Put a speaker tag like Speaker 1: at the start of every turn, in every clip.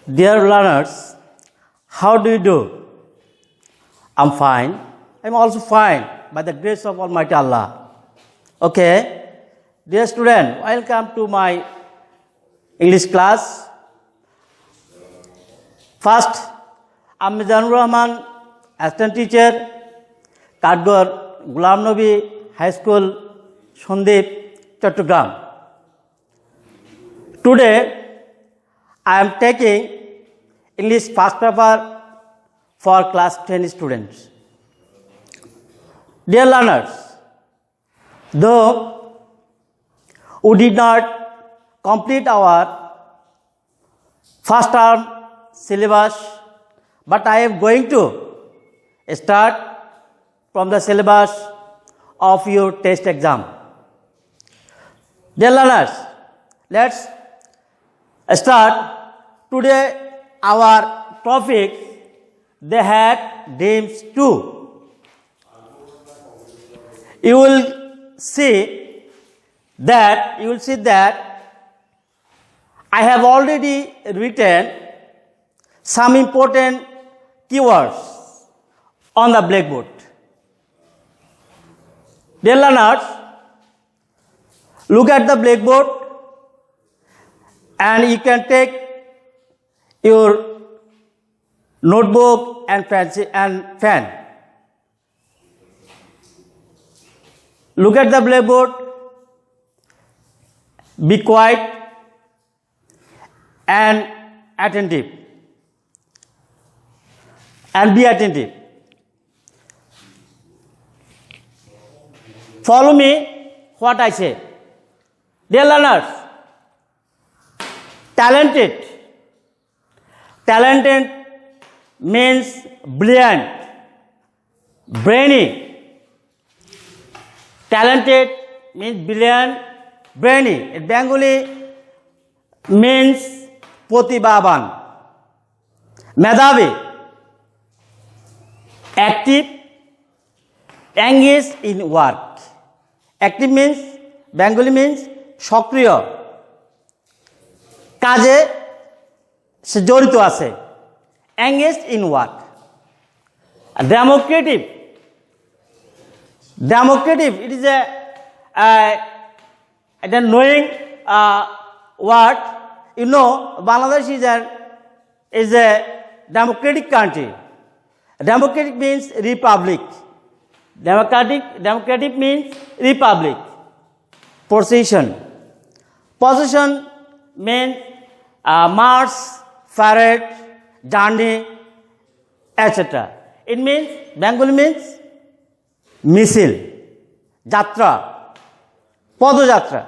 Speaker 1: Dear learners, how do you do? I'm fine. I'm also fine by the grace of Almighty Allah. Okay, dear student, welcome to my English class. First, I'm Mizanur Rahman, assistant teacher, Katgor Gulam Nabi High School, Shondip, Chattogram. Today, I am taking English first paper for class 10 students. Dear learners, though we did not complete our first term syllabus, but I am going to start from the syllabus of your test exam. Dear learners, let's start. Today our topic, they had dreams too. You will see that I have already written some important keywords on the blackboard. Dear learners, look at the blackboard and you can take your notebook and pen. Look at the blackboard, be quiet and attentive. And be attentive. Follow me what I say. Dear learners, talented means brilliant, brainy. Talented means brilliant, brainy. In Bengali means Potibaban. Medhavi, active, engaged in work. Active means, Bengali means সক্রিয়, কাজে সে জড়িত আছে, engaged in work. Democratic, it is a knowing word. You know, Bangladesh is a democratic country. Democratic means republic. Democratic means republic. Possession means march, parade, journey, etc. It means, Bengali means মিছিল, যাত্রা, পদযাত্রা.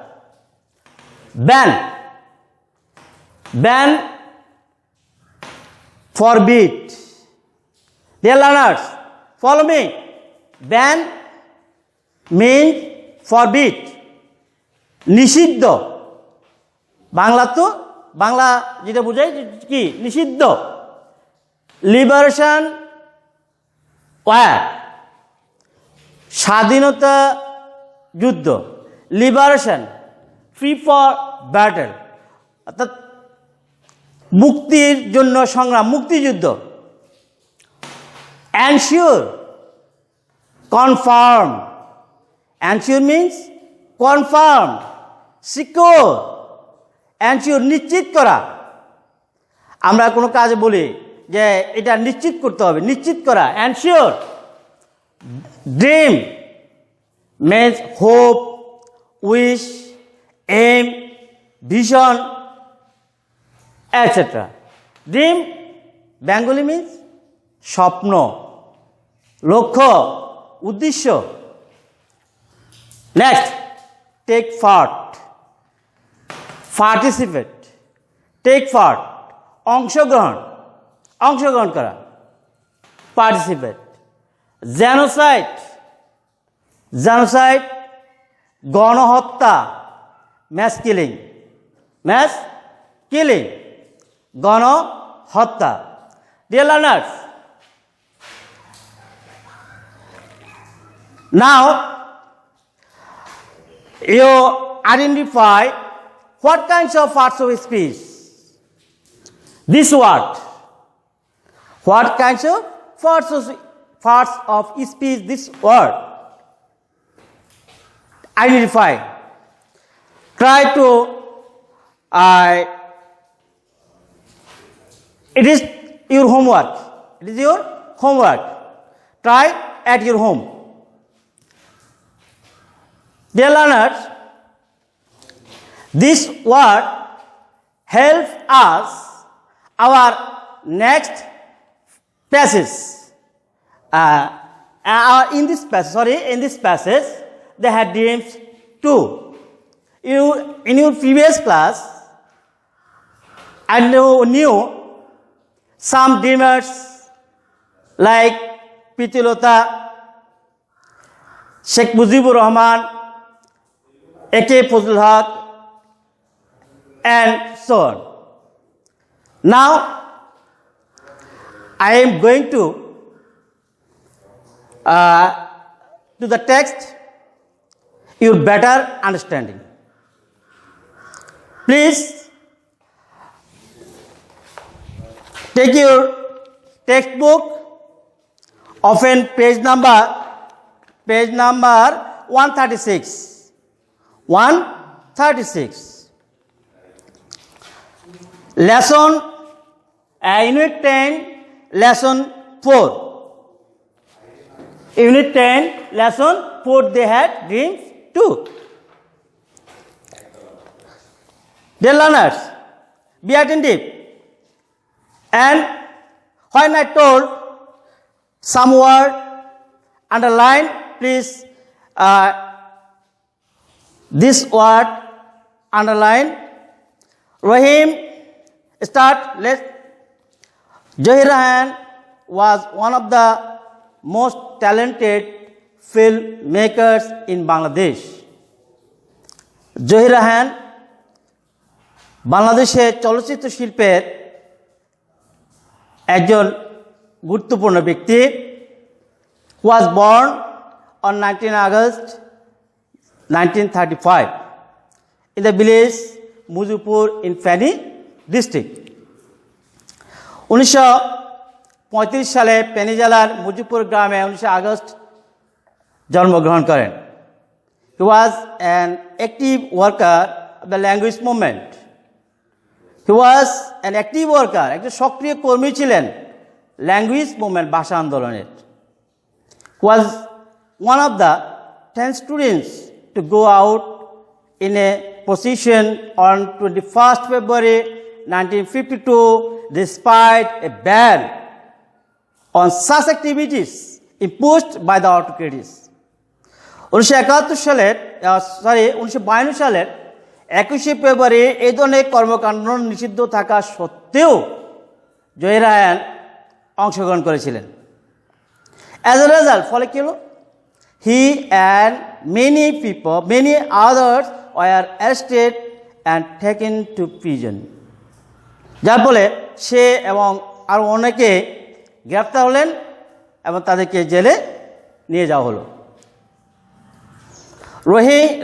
Speaker 1: Ban, forbid. Dear learners, follow me. Ban means forbid. নিষিদ্ধ. বাংলা যেটা বোঝায় কি নিষিদ্ধ. Liberation war, স্বাধীনতা যুদ্ধ. লিবারেশন, ফ্রি ফর ব্যাটল, অর্থাৎ মুক্তির জন্য সংগ্রাম, মুক্তিযুদ্ধ. Ensure, confirm. Ensure means confirm, secure. Ensure নিশ্চিত করা. আমরা কোনো কাজে বলি যে এটা নিশ্চিত করতে হবে, নিশ্চিত করা, ensure. Dream means hope, wish, aim, vision, etc. Dream, Bengali means স্বপ্ন, লক্ষ্য, উদ্দেশ্য. Next, take part, participate. Take part, অংশগ্রহণ করা, participate. Genocide, গণহত্যা, mass killing, গণহত্যা. Dear learners, now you identify what kinds of parts of speech This word. What kinds of parts of speech this word identify? Try to, it is your homework. It is your homework. Try at your home. Dear learners, this word helps us our next passage. In this passage, they had dreams too. In your previous class, I knew some dreamers like Pitilota, Sheikh Mujibur Rahman, A.K. Fazlul Haq, and so on. Now, I am going to the text, your better understanding. Please take your textbook, open page number 136. 136. Lesson, Unit 10, Lesson 4. Unit 10, Lesson 4, they had dreams too. Dear learners, be attentive. And when I told some word, underline, please, this word, underline. Rahim, start. Zohir Rayhan was one of the most talented filmmakers in Bangladesh. Zohir Rayhan বাংলাদেশের চলচ্চিত্র শিল্পের একজন গুরুত্বপূর্ণ ব্যক্তি। was born on 19 August 1935 in the village Mujipur in Feni district. 1935 সালে ফেনী জেলার মুজিবপুর গ্রামে 19 August জন্মগ্রহণ করেন। He was an active worker of the language movement. He was an active worker, একজন সক্রিয় কর্মী ছিলেন ল্যাঙ্গুয়েজ মুভমেন্ট, ভাষা আন্দোলনের। Was one of the 10 students to go out in a procession on 21st February 1952 despite a ban on such activities imposed by the autocrats. 1952 সালের 21শে ফেব্রুয়ারি এই ধরনের কর্মকাণ্ড নিষিদ্ধ থাকা সত্ত্বেও জহির রায়হান অংশগ্রহণ করেছিলেন। As a result, ফলে কি হলো? He and many others were arrested and taken to prison. যার ফলে সে এবং আরও অনেকে গ্রেফতার হলেন এবং তাদেরকে জেলে নিয়ে যাওয়া হলো।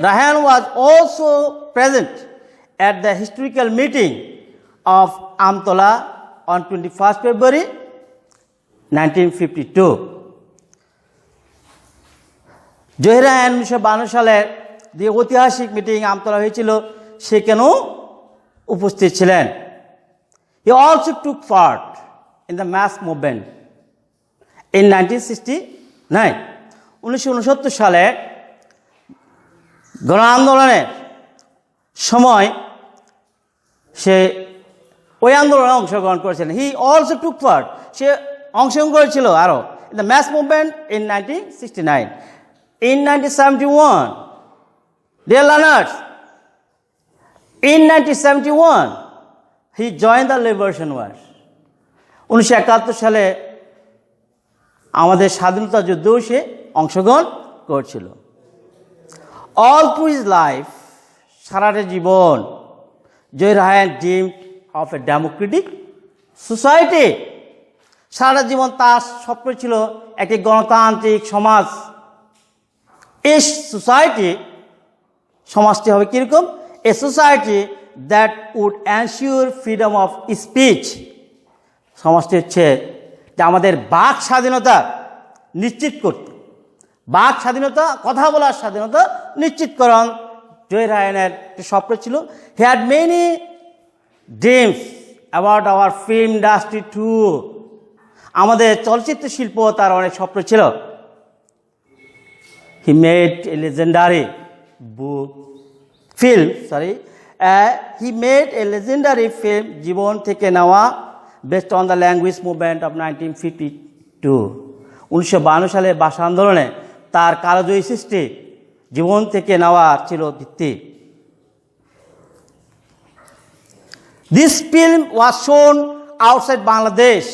Speaker 1: Rayhan was also present at the historical meeting of Amtola on 21st February 1952. Zahir Raihan 1952 সালের যে ঐতিহাসিক মিটিং আমতলা হয়েছিল সেখানেও উপস্থিত ছিলেন। He also took part in the mass movement in 1969. 1969 সালে গণ আন্দোলনের সময় সে ওই আন্দোলনে অংশগ্রহণ করেছিলেন। He also took part, সে অংশগ্রহণ করেছিল আরও in the mass movement in 1969. In 1971, dear learners, in 1971, he joined the Liberation War. 1971 সালে আমাদের স্বাধীনতা যুদ্ধেও সে অংশগ্রহণ করেছিল। All through his life, সারাটা জীবন, Zahir Raihan dreamed of a democratic society. সারা জীবন তার স্বপ্ন ছিল একটি গণতান্ত্রিক সমাজ। এই সমাজটি হবে কিরকম? A society that would ensure freedom of speech সমাজটি হচ্ছে যে আমাদের বাক স্বাধীনতা নিশ্চিত করতে, বাক স্বাধীনতা, কথা বলার স্বাধীনতা নিশ্চিতকরণ জহির রায়হানের একটি স্বপ্ন ছিল। He had many dreams about our film industry too. আমাদের চলচ্চিত্র শিল্প তার অনেক স্বপ্ন ছিল। He made a legendary he made a legendary film জীবন থেকে নেওয়া based on the language movement of 1952। 1952 সালে ভাষা আন্দোলনে তার কালজয়ী সৃষ্টি জীবন থেকে নেওয়া ছিল ভিত্তি। This film was shown outside Bangladesh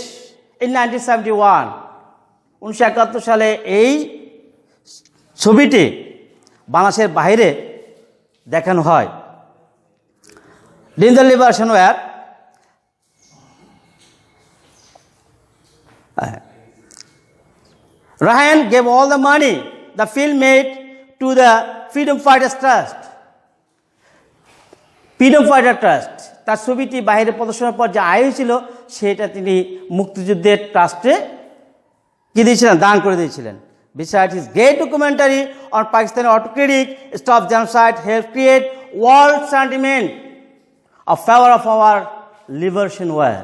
Speaker 1: in 1971. 1971 সালে এই ছবিটি বাংলাদেশের বাইরে দেখানো হয়। In the liberation where Rayan gave all the money the film made to the Freedom Fighters Trust. Freedom Fighter Trust তার ছবিটি বাইরে প্রদর্শনের পর যে আয় হয়েছিল সেটা তিনি মুক্তিযুদ্ধের ট্রাস্টে কি দিয়েছিলেন, দান করে দিয়েছিলেন। Besides his great documentary on Pakistani autocratic stop genocide helped create world sentiment of favor of our liberation war.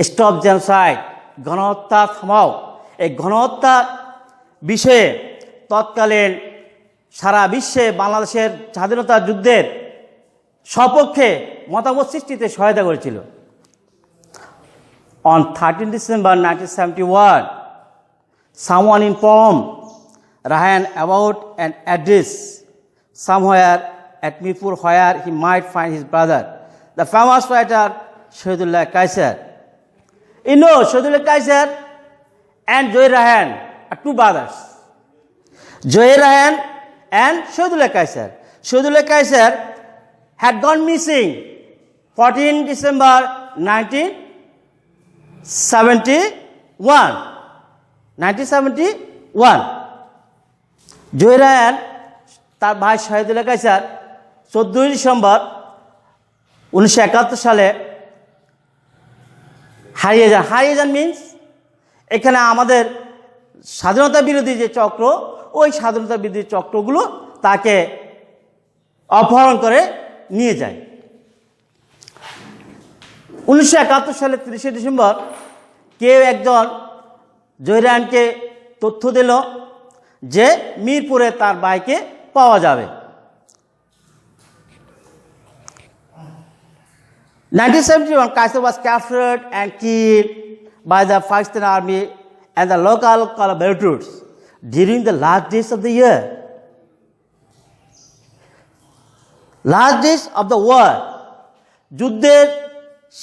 Speaker 1: Stop genocide, গণহত্যা থামাও, এই গণহত্যার বিষয়ে তৎকালীন সারা বিশ্বে বাংলাদেশের স্বাধীনতা যুদ্ধের সপক্ষে মতামত সৃষ্টিতে সহায়তা করেছিল। On 13 December 1971, someone informed Rayan about an address somewhere at Mirpur where he might find his brother, the famous writer Shahidullah Kaiser. You know, Shahidullah Kaiser and Zohir Rayan are two brothers. Zohir Rayan and Shahidullah Kaiser. Shahidullah Kaiser had gone missing 14 December 1971. 1971 Zahir Raihan তার ভাই Shahidullah Kaiser 14 December 1971 সালে হারিয়ে যান means এখানে আমাদের স্বাধীনতা বিরোধী যে চক্র, ওই স্বাধীনতা বিরোধী চক্রগুলো তাকে অপহরণ করে নিয়ে যায়। 1971 সালে 30 ডিসেম্বর কেউ একজন জহির রায়হানকে তথ্য দিল যে মিরপুরে তার ভাইকে পাওয়া যাবে। 1971 Kaiser was captured and killed by the Pakistani army and the local collaborators during the last days of the year. Last days of the war, যুদ্ধের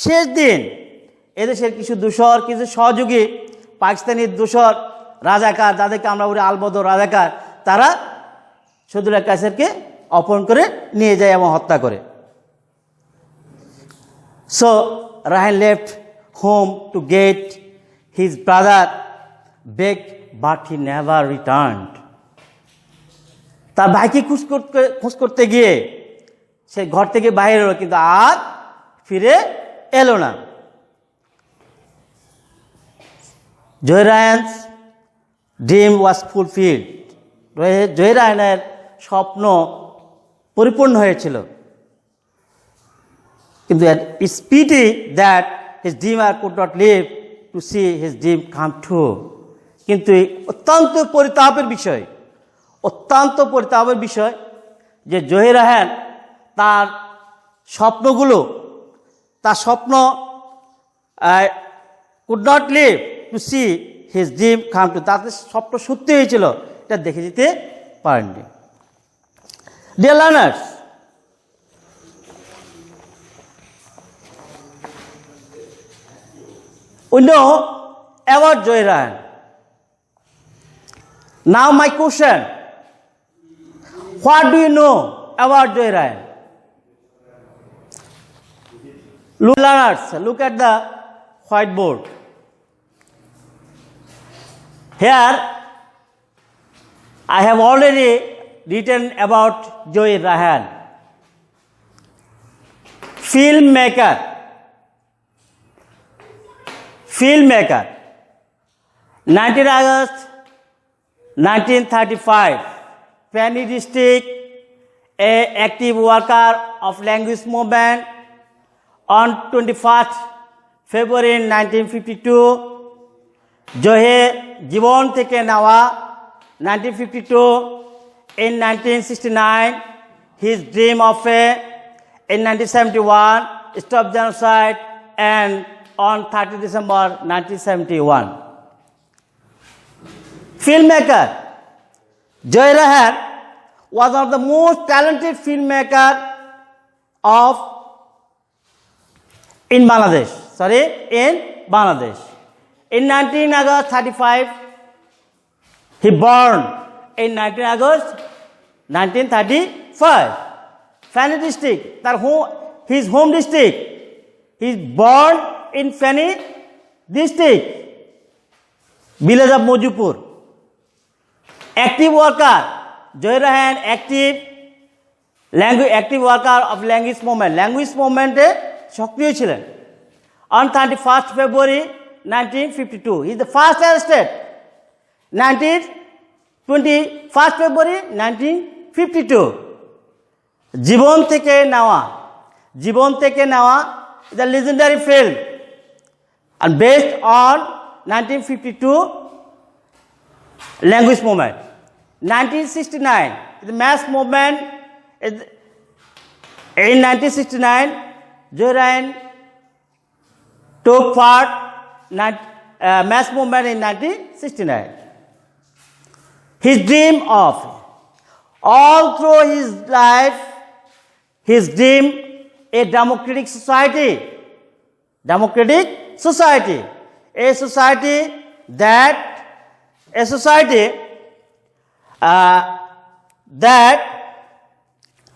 Speaker 1: শেষ দিন এদেশের কিছু দূষর, কিছু সহযোগী পাকিস্তানি দূষর রাজাকার, যাদেরকে আমরা বলি আলবদর রাজাকার, তারা শহীদুল্লাহ কায়সারকে অপহরণ করে নিয়ে যায় এবং হত্যা করে। So Rayan left home to get his brother back, but he never returned. তার ভাইকে খোঁজ করতে গিয়ে সে ঘর থেকে বাইরে এলো, কিন্তু আর ফিরে এলো না। Zahir Raihan's dream was fulfilled. Zahir রায়হানের স্বপ্ন পরিপূর্ণ হয়েছিল, কিন্তু it's pity that his dreamer could not live to see his dream come true. কিন্তু অত্যন্ত পরিতাপের বিষয় যে জহির রায়হান তার স্বপ্ন could not live to see his dream come true, তাদের স্বপ্ন সত্যি হয়েছিল এটা দেখে দিতে পারেননি। Dear learners, we know about Zohir Rayan. Now my question, what do you know about Zohir Rayan? Learners, look at the whiteboard. Here I have already written about Zohir Rayan, filmmaker, filmmaker. 19 August 1935, Feni district, a active worker of language movement. On 21st February 1952, Johe জীবন থেকে নেওয়া 1952. In 1969, his dream of a, in 1971, stop genocide, and on 30 December 1971. Filmmaker Joy Rehan was one of the most talented filmmaker in Bangladesh. In 19 August 35, he born in 19 August 1935. Feni district, his home district. He is born in Feni district, village of Mojupur. Active worker, Joy Rehan, active worker of language movement. Language movement সক্রিয় ছিলেন। On 31st February 1952, he is the first arrested. 21st February 1952. জীবন থেকে নেওয়া is a legendary film and based on 1952 language movement. 1969, the mass movement in 1969, Joy Rehan took part mass movement in 1969. His dream of, all through his life, his dream a democratic society, a society that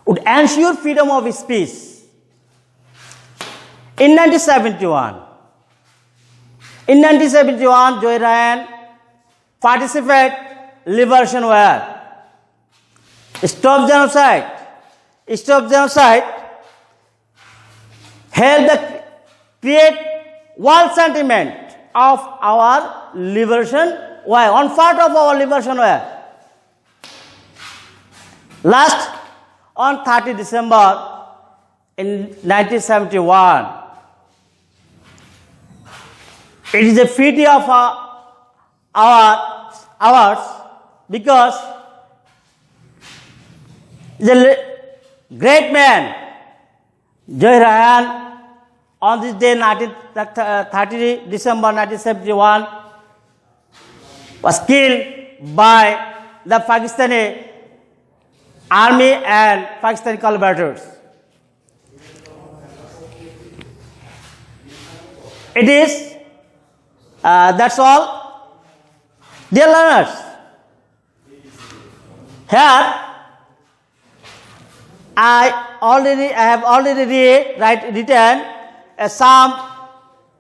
Speaker 1: would ensure freedom of speech. In 1971, Joy Rehan participated Liberation War. Stop genocide helped create world sentiment of our liberation war, on part of our liberation war. Last, on 30 December in 1971, it is a feat of ours because the great man Joy Rehan on this day 30 December 1971 was killed by the Pakistani army and Pakistani collaborators. It is that's all. Dear learners, here I have already written some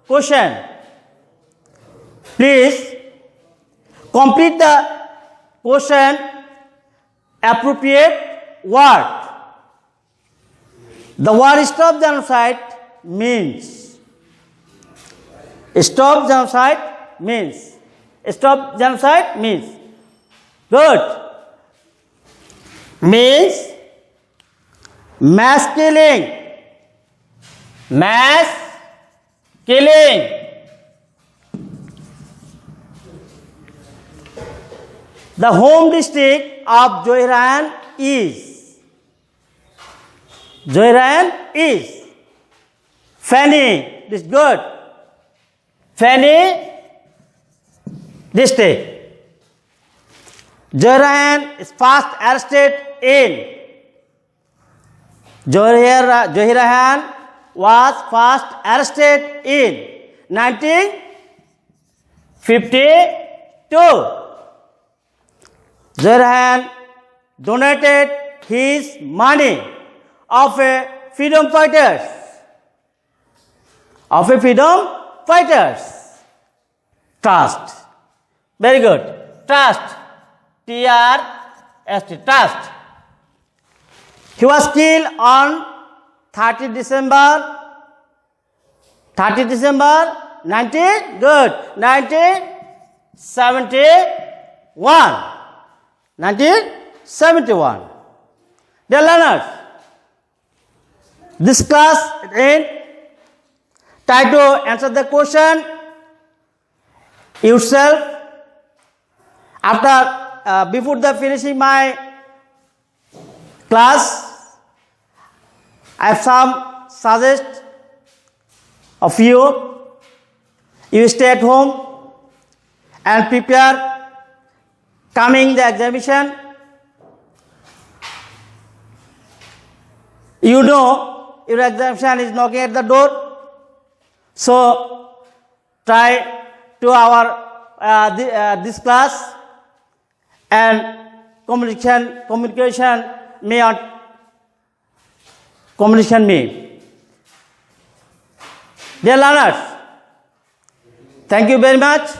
Speaker 1: question. Please complete the question appropriate word. The word stop genocide means. Stop genocide means. Good. Means mass killing. The home district of Joy Rehan is Feni. This is good. Feni district. Joy Rehan is first arrested in. Joy Rehan was first arrested in 1952. Joy Rehan donated his money of a freedom fighters. Trust. Very good. Trust. T-R-S-T. Trust. He was killed on 30 December 90? Good. 1971. 1971. Dear learners, this class in try to answer the question yourself. After before the finishing my class, I have some suggest of you. You stay at home and prepare coming the examination. You know your examination is knocking at the door. So try to our this class and communication me. Dear learners, thank you very much.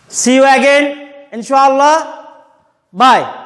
Speaker 1: See you again, inshallah. Bye.